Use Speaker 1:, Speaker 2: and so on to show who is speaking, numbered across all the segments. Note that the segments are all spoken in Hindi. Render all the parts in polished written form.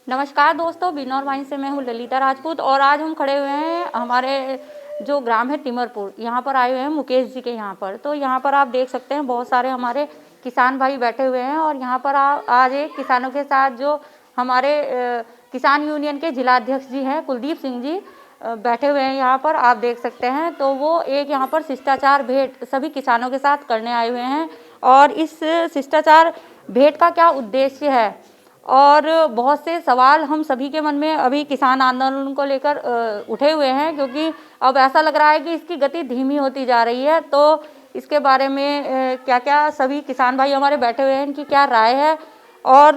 Speaker 1: नमस्कार दोस्तों, बिजनौर वाइन से मैं हूँ ललिता राजपूत और आज हम खड़े हुए हैं हमारे जो ग्राम है टिमरपुर। यहाँ पर आए हुए हैं मुकेश जी के यहाँ पर। तो यहाँ पर आप देख सकते हैं बहुत सारे हमारे किसान भाई बैठे हुए हैं और यहाँ पर आज एक किसानों के साथ जो हमारे किसान यूनियन के जिलाध्यक्ष जी हैं कुलदीप सिंह जी बैठे हुए हैं यहाँ पर, आप देख सकते हैं। तो वो एक यहाँ पर शिष्टाचार भेंट सभी किसानों के साथ करने आए हुए हैं और इस शिष्टाचार भेंट का क्या उद्देश्य है और बहुत से सवाल हम सभी के मन में अभी किसान आंदोलन को लेकर उठे हुए हैं, क्योंकि अब ऐसा लग रहा है कि इसकी गति धीमी होती जा रही है। तो इसके बारे में क्या क्या सभी किसान भाई हमारे बैठे हुए हैं, इनकी क्या राय है। और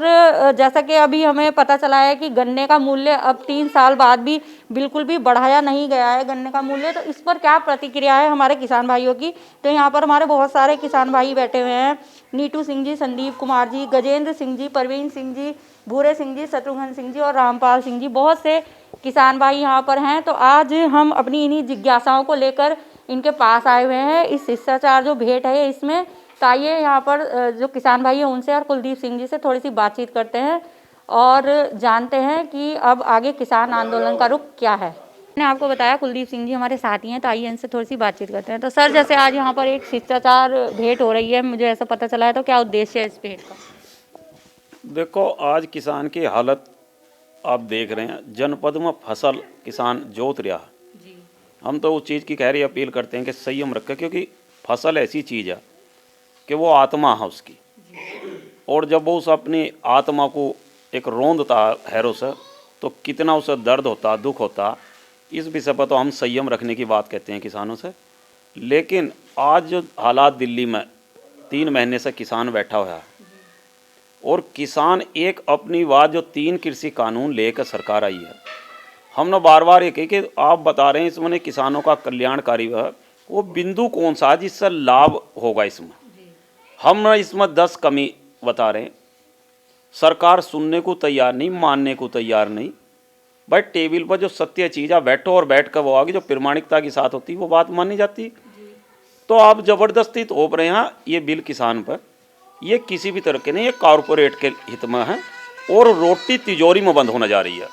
Speaker 1: जैसा कि अभी हमें पता चला है कि गन्ने का मूल्य अब 3 साल बाद भी बिल्कुल भी बढ़ाया नहीं गया है गन्ने का मूल्य। तो इस पर क्या प्रतिक्रिया है हमारे किसान भाइयों की। तो यहाँ पर हमारे बहुत सारे किसान भाई बैठे हुए हैं, नीटू सिंह जी, संदीप कुमार जी, गजेंद्र सिंह जी, परवीन सिंह जी, भूरे सिंह जी, शत्रुघ्न सिंह जी और रामपाल सिंह जी, बहुत से किसान भाई यहाँ पर हैं। तो आज हम अपनी इन्हीं जिज्ञासाओं को लेकर इनके पास आए हुए हैं इस शिष्टाचार जो भेंट है इसमें। तो आइए यहाँ पर जो किसान भाई हैं उनसे और कुलदीप सिंह जी से थोड़ी सी बातचीत करते हैं और जानते हैं कि अब आगे किसान आंदोलन का रुख क्या है। मैंने आपको बताया कुलदीप सिंह जी हमारे साथी हैं, तो आइए इनसे थोड़ी सी बातचीत करते हैं। तो सर, जैसे आज यहाँ पर एक शिष्टाचार भेंट हो रही है, मुझे ऐसा पता चला है, तो क्या उद्देश्य है इस भेंट का?
Speaker 2: देखो, आज किसान की हालत आप देख रहे हैं। जनपद में फसल किसान जोत रहा है। हम तो उस चीज़ की कह रही अपील करते हैं कि संयम रखें, क्योंकि फसल ऐसी चीज़ है कि वो आत्मा है उसकी, और जब वो उस अपनी आत्मा को एक रोंदता हैरों से, तो कितना उसे दर्द होता, दुख होता। इस विषय पर तो हम संयम रखने की बात कहते हैं किसानों से। लेकिन आज जो हालात दिल्ली में 3 महीने से किसान बैठा हुआ है, और किसान एक अपनी बात जो 3 कृषि कानून लेकर सरकार आई है, हमने बार बार ये कही कि आप बता रहे हैं इसमें किसानों का कल्याणकारी है, वो बिंदु कौन सा है जिससे लाभ होगा इसमें। हम इसमें 10 कमी बता रहे हैं। सरकार सुनने को तैयार नहीं, मानने को तैयार नहीं। भाई टेबल पर जो सत्य चीज़ है बैठो और बैठ कर वो आगे जो प्रामाणिकता के साथ होती है वो बात मानी जाती। तो आप जबरदस्ती थोप रहे हैं ये बिल किसान पर। ये किसी भी तरह के नहीं, ये कॉरपोरेट के हित में है और रोटी तिजोरी में बंद होने जा रही है।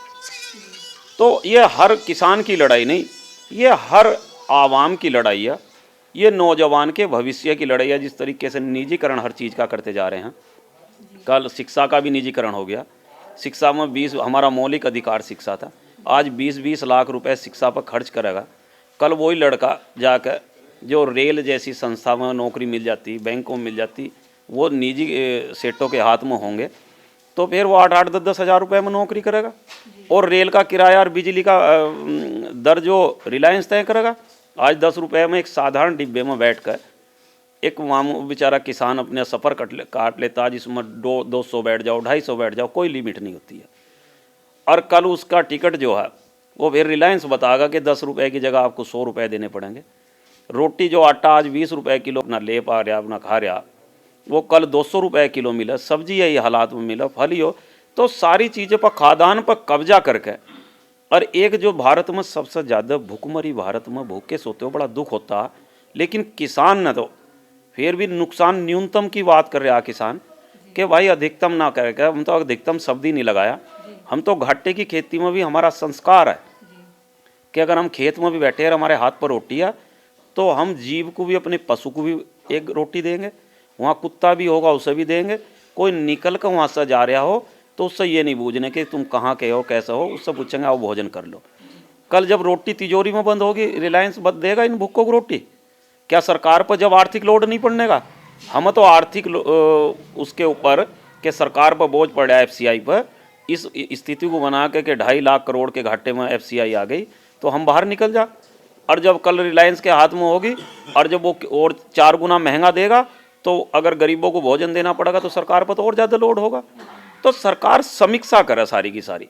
Speaker 2: तो ये हर किसान की लड़ाई नहीं, ये हर आवाम की लड़ाई है, ये नौजवान के भविष्य की लड़ाई है। जिस तरीके से निजीकरण हर चीज़ का करते जा रहे हैं, कल शिक्षा का भी निजीकरण हो गया। शिक्षा में 20 हमारा मौलिक अधिकार शिक्षा था, आज 20-20 लाख रुपए शिक्षा पर खर्च करेगा। कल वही लड़का जाकर जो रेल जैसी संस्था में नौकरी मिल जाती, बैंकों में मिल जाती, वो निजी सेठों के हाथ में होंगे, तो फिर वो 8-8, 10-10 हज़ार रुपये में नौकरी करेगा। और रेल का किराया और बिजली का दर जो रिलायंस तय करेगा। आज 10 रुपये में एक साधारण डिब्बे में बैठकर एक मामू बेचारा किसान अपने सफ़र काट लेता, जिसमें 200 बैठ जाओ, 250 बैठ जाओ, कोई लिमिट नहीं होती है। और कल उसका टिकट जो है वो फिर रिलायंस बताएगा कि 10 रुपये की जगह आपको 100 रुपये देने पड़ेंगे। रोटी जो आटा आज 20 रुपये किलो अपना ले पा रहा, अपना खा रहा, वो कल 200 रुपये किलो मिला। सब्जी यही हालात में मिला, फल ही हो। तो सारी चीज़ों पर खाद्यान्न पर कब्जा करके, और एक जो भारत में सबसे ज़्यादा भूखमरी, भारत में भूखे सोते हो, बड़ा दुख होता। लेकिन किसान न तो फिर भी नुकसान न्यूनतम की बात कर रहा किसान कि भाई अधिकतम ना करके। हम तो अधिकतम शब्द ही नहीं लगाया। हम तो घाटे की खेती में भी हमारा संस्कार है कि अगर हम खेत में भी बैठे और हमारे हाथ पर रोटी है, तो हम जीव को भी, अपने पशु को भी एक रोटी देंगे। वहाँ कुत्ता भी होगा उसे भी देंगे। कोई निकल कर वहाँ से जा रहा हो तो उससे ये नहीं पूछने कि तुम कहाँ के हो, कैसे हो, उससे पूछेंगे आओ भोजन कर लो। कल जब रोटी तिजोरी में बंद होगी, रिलायंस बंद देगा इन भूखों को रोटी? क्या सरकार पर जब आर्थिक लोड नहीं पड़ने का? हम तो आर्थिक उसके ऊपर कि सरकार पर बोझ पड़ रहा है FCI पर, इस स्थिति को बना के कि 2.5 लाख करोड़ के घाटे में FCI आ गई, तो हम बाहर निकल जा। और जब कल रिलायंस के हाथ में होगी और जब वो और 4 गुना महंगा देगा, तो अगर गरीबों को भोजन देना पड़ेगा तो सरकार पर तो और ज़्यादा लोड होगा। तो सरकार समीक्षा करे सारी की सारी।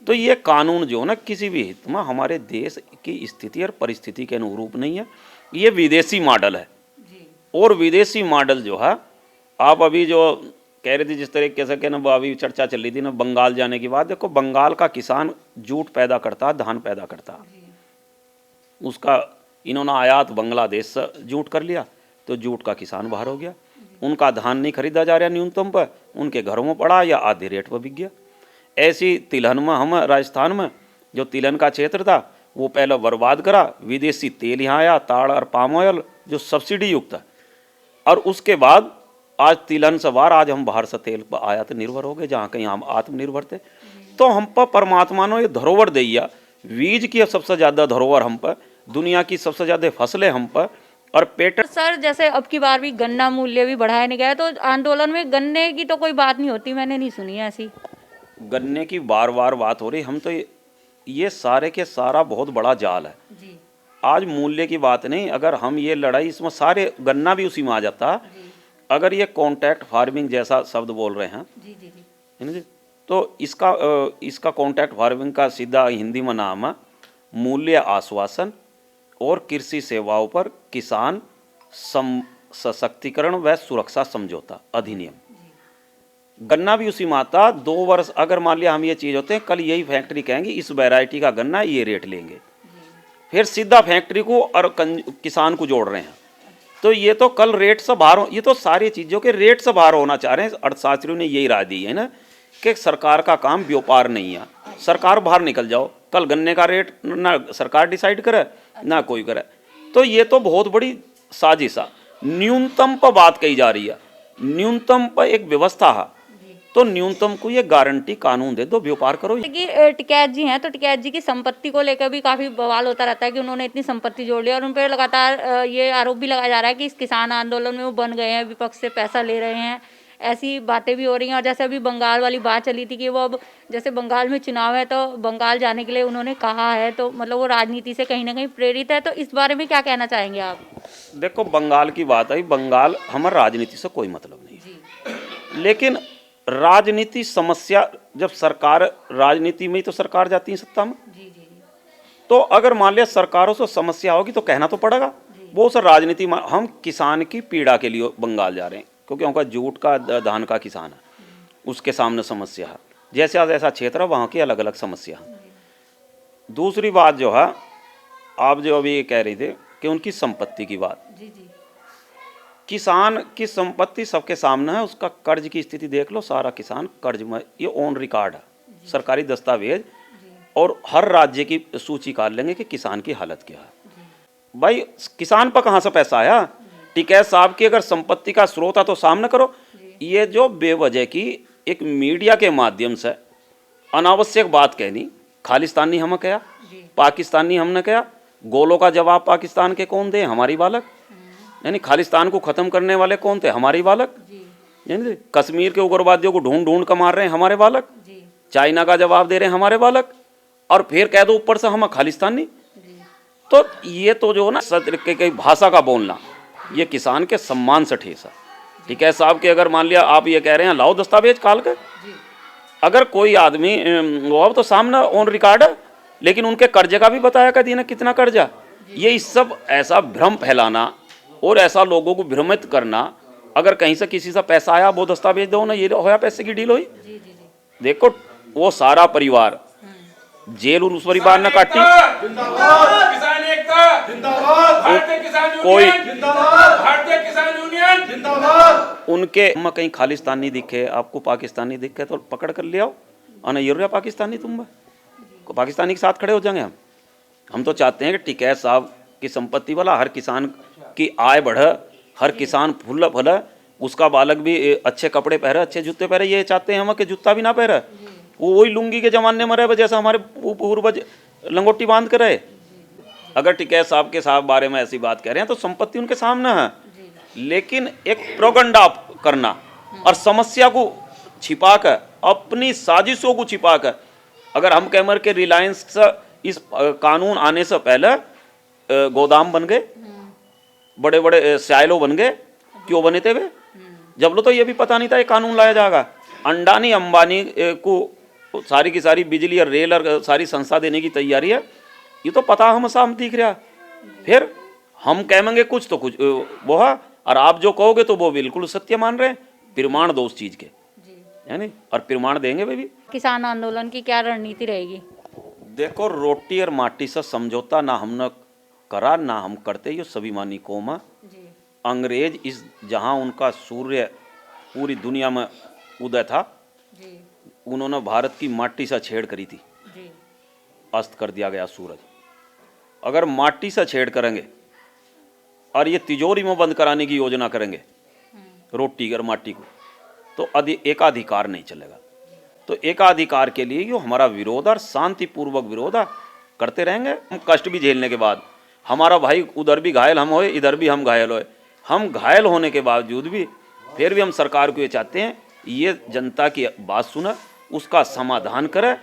Speaker 2: तो ये कानून जो है ना, किसी भी हित में हमारे देश की स्थिति और परिस्थिति के अनुरूप नहीं है। ये विदेशी मॉडल है। और विदेशी मॉडल जो है, आप अभी जो कह रहे थे जिस तरीके से कि ना अभी चर्चा चल रही थी ना बंगाल जाने की बात, देखो बंगाल का किसान जूट पैदा करता, धान पैदा करता, उसका इन्होंने आयात बांग्लादेश से जूट कर लिया, तो जूट का किसान बाहर हो गया। उनका धान नहीं खरीदा जा रहा न्यूनतम पर, उनके घरों में पड़ा या आधे रेट पर बिक गया। ऐसी तिलहन में हम राजस्थान में जो तिलहन का क्षेत्र था वो पहले बर्बाद करा, विदेशी तेल यहाँ आया, ताड़ और पाम ऑयल जो सब्सिडी युक्त है, और उसके बाद आज तिलहन से बाहर आज हम बाहर से तेल पर आयात निर्भर हो गए, जहाँ कहीं हम आत्मनिर्भर थे। तो हम पर परमात्मा ने ये धरोहर दिया, बीज की सबसे ज़्यादा धरोहर हम पर, दुनिया की सबसे ज़्यादा फसलें हम पर, और पेट।
Speaker 1: सर जैसे अब की बार भी गन्ना मूल्य भी बढ़ाया नहीं गया, तो आंदोलन में गन्ने की तो कोई बात नहीं होती, मैंने नहीं सुनी है ऐसी।
Speaker 2: गन्ने की बार बार बात हो रही, हम तो ये सारे के सारा बहुत बड़ा जाल है
Speaker 1: जी।
Speaker 2: आज मूल्य की बात नहीं, अगर हम ये लड़ाई इसमें सारे गन्ना भी उसी में आ जाता। अगर ये कॉन्ट्रैक्ट फार्मिंग जैसा शब्द बोल रहे हैं
Speaker 1: जी जी जी।
Speaker 2: है ना जी, तो इसका कॉन्ट्रैक्ट फार्मिंग का सीधा हिंदी में नाम है मूल्य आश्वासन और कृषि सेवाओं पर किसान सशक्तिकरण व सुरक्षा समझौता अधिनियम। गन्ना भी उसी में आता। 2 वर्ष अगर मान लिया हम ये चीज़ होते हैं, कल यही फैक्ट्री कहेंगी इस वैरायटी का गन्ना ये रेट लेंगे, फिर सीधा फैक्ट्री को और किसान को जोड़ रहे हैं। तो ये तो कल रेट से बाहर ये तो सारी चीज़ों के रेट से बाहर होना चाह रहे हैं। अर्थशास्त्रियों ने यही राय दी है ना कि सरकार का काम व्यापार नहीं है, सरकार बाहर निकल जाओ, कल गन्ने का रेट ना सरकार डिसाइड करे ना कोई करे। तो ये तो बहुत बड़ी साजिश है। न्यूनतम पर बात कही जा रही है, न्यूनतम पर एक व्यवस्था है, तो न्यूनतम को ये गारंटी कानून दे दो, व्यापार करो।
Speaker 1: टिकैत जी हैं, तो टिकैत जी की संपत्ति को लेकर भी काफी बवाल होता रहता है कि उन्होंने इतनी संपत्ति जोड़ ली, और उन पर लगातार ये आरोप भी लगाया जा रहा है कि इस किसान आंदोलन में वो बन गए हैं, विपक्ष से पैसा ले रहे हैं, ऐसी बातें भी हो रही हैं। और जैसे अभी बंगाल वाली बात चली थी कि वो अब जैसे बंगाल में चुनाव है तो बंगाल जाने के लिए उन्होंने कहा है, तो मतलब वो राजनीति से कहीं ना कहीं प्रेरित है। तो इस बारे में क्या कहना चाहेंगे आप?
Speaker 2: देखो बंगाल की बात आई, बंगाल हमारा राजनीति से कोई मतलब नहीं है, लेकिन राजनीति समस्या जब सरकार राजनीति में ही तो सरकार जाती है सत्ता में।
Speaker 1: जी जी जी।
Speaker 2: तो अगर मान लिया सरकारों से समस्या होगी तो कहना तो पड़ेगा। वो सर राजनीति में हम किसान की पीड़ा के लिए बंगाल जा रहे हैं, क्योंकि उनका जूट का धान का किसान है, उसके सामने समस्या है। जैसा जैसा क्षेत्र है वहाँ की अलग अलग समस्या है। दूसरी बात जो है, आप जो अभी कह रहे थे कि उनकी संपत्ति की बात,
Speaker 1: जी जी।
Speaker 2: किसान की संपत्ति सबके सामने है। उसका कर्ज की स्थिति देख लो, सारा किसान कर्ज में, ये ऑन रिकॉर्ड है, सरकारी दस्तावेज, और हर राज्य की सूची काट लेंगे कि किसान की हालत क्या है। भाई किसान पर कहाँ से पैसा आया? टिकैत साहब की अगर संपत्ति का स्रोत है तो सामने करो। ये जो बेवजह की एक मीडिया के माध्यम से अनावश्यक बात कहनी, खालिस्तानी हमें कहा, पाकिस्तानी हमने कहा, गोलों का जवाब पाकिस्तान के कौन दे? हमारी बालक। यानी खालिस्तान को खत्म करने वाले कौन थे? हमारी बालक। यानी कश्मीर के उग्रवादियों को ढूंढ ढूंढ कर मार रहे हैं हमारे बालक, चाइना का जवाब दे रहे हैं हमारे बालक, और फिर कह दो ऊपर से हम खालिस्तानी। तो ये तो जो ना सत्य के भाषा का बोलना, ये किसान के सम्मान से ठेस है। ठीक है साहब कि अगर मान लिया आप ये कह रहे हैं लाओ दस्तावेज काल कर, अगर कोई आदमी वो अब तो सामने ऑन रिकॉर्ड है, लेकिन उनके कर्जे का भी बताया कर दिया ना कितना कर्जा। ये इस सब ऐसा भ्रम फैलाना और ऐसा लोगों को भ्रमित करना, अगर कहीं से किसी से पैसा आया वो दस्तावेज दो ना, ये होया पैसे की डील हुई। देखो वो सारा परिवार जेल उस परिवार ने काटी,
Speaker 3: किसान एकता जिंदाबाद, भारतीय किसान यूनियन जिंदाबाद, भारतीय किसान यूनियन जिंदाबाद।
Speaker 2: उनके में कहीं खालिस्तानी दिखे, आपको पाकिस्तानी दिखे तो पकड़ कर ले आओ, और ये रहा पाकिस्तानी, तुम पाकिस्तानी के साथ खड़े हो जाएंगे। हम तो चाहते हैं कि टिकैत साहब की संपत्ति वाला हर किसान की आय बढ़े, हर किसान फूल फले, उसका बालक भी अच्छे कपड़े पहने, अच्छे जूते पहने। ये चाहते हैं हम कि जूता भी ना पहने, वो वही लुंगी के जमाने में रहे जैसा हमारे पूर्वज लंगोटी बांध कर रहे। अगर टिकैत साहब के साहब बारे में ऐसी बात कह रहे हैं तो संपत्ति उनके सामने है, लेकिन एक प्रोगंडा करना और समस्या को छिपाकर, अपनी साजिशों को छिपाकर, अगर हम कैमर के रिलायंस इस कानून आने से पहले गोदाम बन गए, बड़े बड़े साइलो बन गए, क्यों बने थे वे? जब लो तो ये भी पता नहीं था ये कानून लाया जाएगा। अंडानी अंबानी को सारी की सारी बिजली और रेल और सारी संस्था देने की तैयारी है, ये तो पता हम साम दिख रहा। फिर हम कहेंगे कुछ तो कुछ वो है, और आप जो कहोगे तो वो बिल्कुल सत्य मान रहे हैं। प्रमाण दो उस चीज़ के, है नहीं, और प्रमाण देंगे वे भी।
Speaker 1: किसान आंदोलन की क्या रणनीति रहेगी?
Speaker 2: देखो रोटी और माटी से समझौता ना हमने करा ना हम करते, ये स्वाभिमानी कौम है। अंग्रेज इस जहाँ उनका सूर्य पूरी दुनिया में उदय था, उन्होंने भारत की माटी से छेड़ करी थी, अस्त कर दिया गया सूरज। अगर माटी से छेड़ करेंगे और ये तिजोरी में बंद कराने की योजना करेंगे रोटी और माटी को, तो एकाधिकार नहीं चलेगा। तो एकाधिकार के लिए यो हमारा विरोध और शांतिपूर्वक विरोध करते रहेंगे। हम कष्ट भी झेलने के बाद, हमारा भाई उधर भी घायल हम होए, इधर भी हम घायल होए, हम घायल होने के बावजूद भी फिर भी हम सरकार को ये चाहते हैं ये जनता की बात सुने, उसका समाधान करे।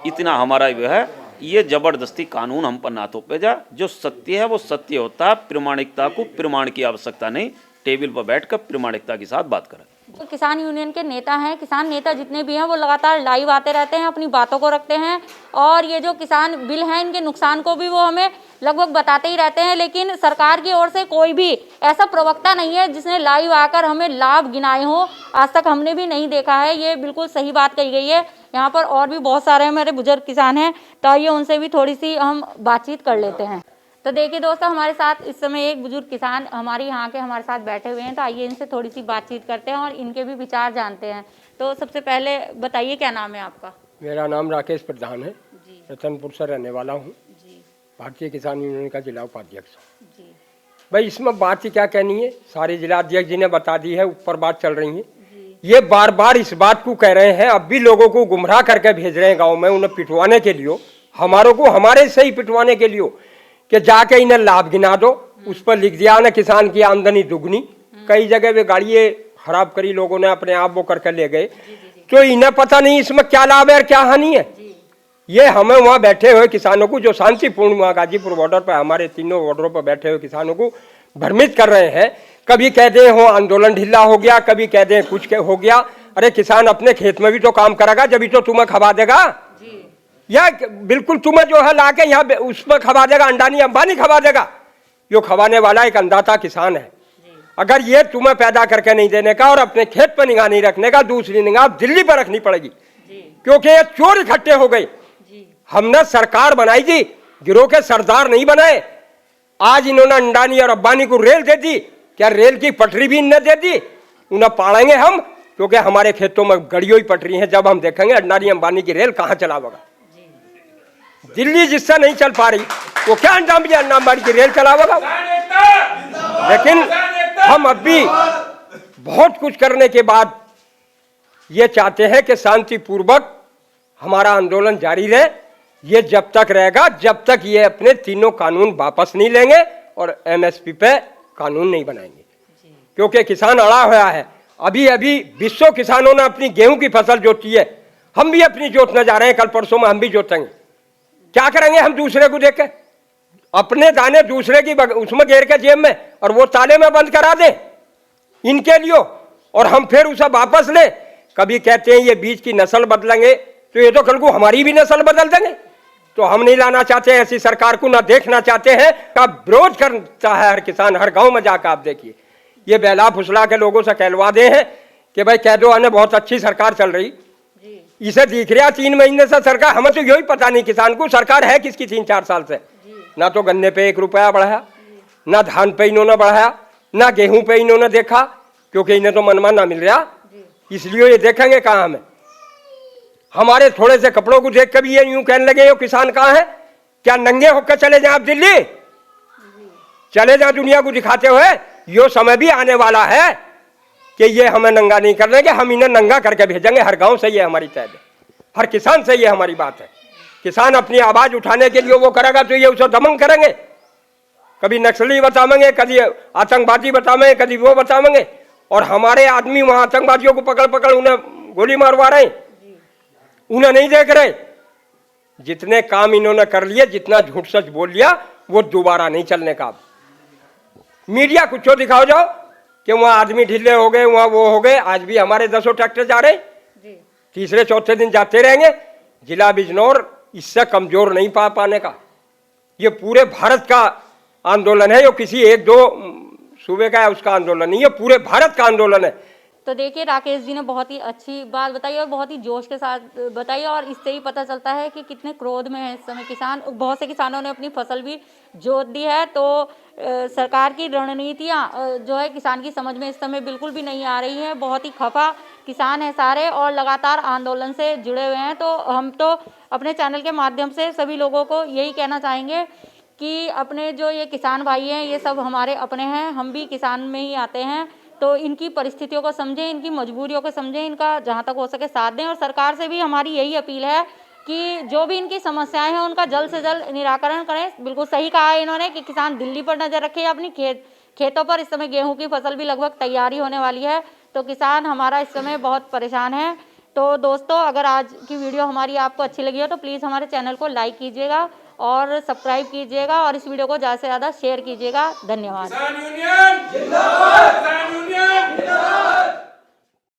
Speaker 2: इतना हमारा ये है, ये जबरदस्ती कानून हम पर ना थोपे जा। जो सत्य है वो सत्य होता है, प्रामाणिकता को प्रमाण की आवश्यकता नहीं, टेबल पर बैठकर प्रामाणिकता के साथ बात करें।
Speaker 1: जो किसान यूनियन के नेता हैं, किसान नेता जितने भी हैं, वो लगातार लाइव आते रहते हैं, अपनी बातों को रखते हैं और ये जो किसान बिल हैं इनके नुकसान को भी वो हमें लगभग बताते ही रहते हैं। लेकिन सरकार की ओर से कोई भी ऐसा प्रवक्ता नहीं है जिसने लाइव आकर हमें लाभ गिनाए हों, आज तक हमने भी नहीं देखा है। ये बिल्कुल सही बात कही गई है। यहाँ पर और भी बहुत सारे हमारे बुजुर्ग किसान हैं, तो आइए उनसे भी थोड़ी सी हम बातचीत कर लेते हैं। तो देखिए दोस्तों, हमारे साथ इस समय एक बुजुर्ग किसान हमारे यहाँ के हमारे साथ बैठे हुए हैं, तो आइए इनसे थोड़ी सी बातचीत करते हैं और इनके भी विचार जानते हैं। तो सबसे पहले बताइए, क्या नाम है आपका?
Speaker 4: मेरा नाम राकेश प्रधान है
Speaker 1: जी
Speaker 4: रतनपुर से रहने वाला हूँ,
Speaker 1: जी
Speaker 4: भारतीय किसान यूनियन का जिला उपाध्यक्ष।
Speaker 1: जी
Speaker 4: भाई इसमें बात ही क्या कहनी है, सारे जिला अध्यक्ष जी ने बता दी है, ऊपर बात चल रही है। ये बार बार इस बात को कह रहे हैं, अब भी लोगों को गुमराह करके भेज रहे हैं गाँव में, उन्हें पिटवाने के लिए, हमारों को हमारे से ही पिटवाने के लिए कि जाके इन्हें लाभ गिना दो। उस पर लिख दिया ना किसान की आमदनी दुगनी। कई जगह वे गाड़ियाँ खराब करी लोगों ने, अपने आप वो करके ले गए, तो इन्हें पता नहीं इसमें क्या लाभ है और क्या हानि है। ये हमें वहाँ बैठे हुए किसानों को, जो शांतिपूर्ण वहाँ गाजीपुर बॉर्डर पर हमारे तीनों बॉर्डरों पर बैठे हुए किसानों को भ्रमित कर रहे हैं। कभी कहते हो आंदोलन ढीला हो गया, कभी कहते हैं कुछ हो गया। अरे किसान अपने खेत में भी तो काम करेगा, जब तो तुम्हें खबा देगा, या बिल्कुल तुम्हें जो है लाके यहाँ उसमें खबा देगा, अंडानी अंबानी खबा देगा। यो खवाने वाला एक अंधाता किसान है। अगर ये तुम्हें पैदा करके नहीं देने का और अपने खेत पर निगाह नहीं रखने का, दूसरी निगाह दिल्ली पर रखनी पड़ेगी, क्योंकि ये चोर इकट्ठे हो गए। हमने सरकार बनाई थी, गिरोह के सरदार नहीं बनाए। आज इन्होंने अंडानी और अंबानी को रेल दे दी, क्या रेल की पटरी भी इन्हें दे दी? उन्हें पाड़ेंगे हम, क्योंकि हमारे खेतों में गड़ियों ही पटरी है। जब हम देखेंगे अंडानी अंबानी की रेल कहाँ चलावेगा? दिल्ली जिससे नहीं चल पा रही, वो क्या अंबानी की रेल चलावेगा? लेकिन हम अब भी बहुत कुछ करने के बाद ये चाहते हैं कि शांतिपूर्वक हमारा आंदोलन जारी रहे। ये जब तक रहेगा, जब तक ये अपने तीनों कानून वापस नहीं लेंगे और एमएसपी पे कानून नहीं बनाएंगे, क्योंकि किसान अड़ा हुआ है। अभी अभी 200 किसानों ने अपनी गेहूं की फसल जोती है, हम भी अपनी जोतने जा रहे हैं, कल परसों में हम भी जोतेंगे। क्या करेंगे हम दूसरे को देख के? अपने दाने दूसरे की उसमें घेर के जेब में और वो ताले में बंद करा दें इनके लिए, और हम फिर उसे वापस लें। कभी कहते हैं ये बीज की नस्ल बदलेंगे, तो ये तो कल को हमारी भी नस्ल बदल देंगे। तो हम नहीं लाना चाहते ऐसी सरकार को, ना देखना चाहते हैं। का विरोध करता है हर किसान, हर गांव में जाकर आप देखिए। ये बहला फुसला के लोगों से कहलवा दे हैं कि भाई कह दो हमें बहुत अच्छी सरकार चल रही, इसे दिख रहा 3 महीने से सरकार। हमें तो यही पता नहीं किसान को सरकार है किसकी 3-4 साल से। ना तो गन्ने पे 1 रुपया बढ़ाया, ना धान पे इन्होंने बढ़ाया, ना गेहूं पे इन्होंने देखा, क्योंकि इन्हें तो मनमाना मिल रहा, इसलिए ये देखेंगे कहाँ हमें। हमारे थोड़े से कपड़ों को देख कर भी ये यूं कहने लगे, यो किसान कहाँ है? क्या नंगे होकर चले जाएं आप दिल्ली? चले जाएं दुनिया को दिखाते हुए। यो समय भी आने वाला है कि ये हमें नंगा नहीं कर देंगे, हम इन्हें नंगा करके भेजेंगे। हर गांव से ये हमारी तय है, हर किसान से ये हमारी बात है। किसान अपनी आवाज उठाने के लिए वो करेगा तो ये उसे दमन करेंगे। कभी नक्सली बतावेंगे, कभी आतंकवादी बतावेंगे, कभी वो बतावेंगे, और हमारे आदमी वहां आतंकवादियों को पकड़ पकड़ उन्हें गोली मारवा रहे हैं, उन्हें नहीं देख रहे। जितने काम इन्होंने कर लिए, जितना झूठ सच बोल लिया, वो दोबारा नहीं चलने का। मीडिया कुछ तो दिखाओ जाओ कि वहां आदमी ढीले हो गए, वहां वो हो गए। आज भी हमारे 10 ट्रैक्टर जा रहे, तीसरे चौथे दिन जाते रहेंगे। जिला बिजनौर इससे कमजोर नहीं पाने का। ये पूरे भारत का आंदोलन है, ये किसी 1-2 सूबे का है उसका आंदोलन नहीं है, पूरे भारत का आंदोलन है
Speaker 1: तो देखिए राकेश जी ने बहुत ही अच्छी बात बताई और बहुत ही जोश के साथ बताई, और इससे ही पता चलता है कि कितने क्रोध में है इस समय किसान। बहुत से किसानों ने अपनी फसल भी जोत दी है। तो सरकार की रणनीतियाँ जो है किसान की समझ में इस समय बिल्कुल भी नहीं आ रही हैं। बहुत ही खफा किसान है सारे और लगातार आंदोलन से जुड़े हुए हैं। तो हम तो अपने चैनल के माध्यम से सभी लोगों को यही कहना चाहेंगे कि अपने जो ये किसान भाई हैं ये सब हमारे अपने हैं, हम भी किसान में ही आते हैं। तो इनकी परिस्थितियों को समझें, इनकी मजबूरियों को समझें, इनका जहाँ तक हो सके साथ दें। और सरकार से भी हमारी यही अपील है कि जो भी इनकी समस्याएं हैं उनका जल्द से जल्द निराकरण करें। बिल्कुल सही कहा है इन्होंने कि किसान दिल्ली पर नज़र रखे अपनी खेतों पर। इस समय गेहूं की फसल भी लगभग तैयारी होने वाली है, तो किसान हमारा इस समय बहुत परेशान है। तो दोस्तों, अगर आज की वीडियो हमारी आपको अच्छी लगी हो तो प्लीज़ हमारे चैनल को लाइक कीजिएगा और सब्सक्राइब कीजिएगा और इस वीडियो को ज़्यादा से ज़्यादा शेयर कीजिएगा। धन्यवाद।
Speaker 3: किसान यूनियन जिंदाबाद, किसान यूनियन जिंदाबाद।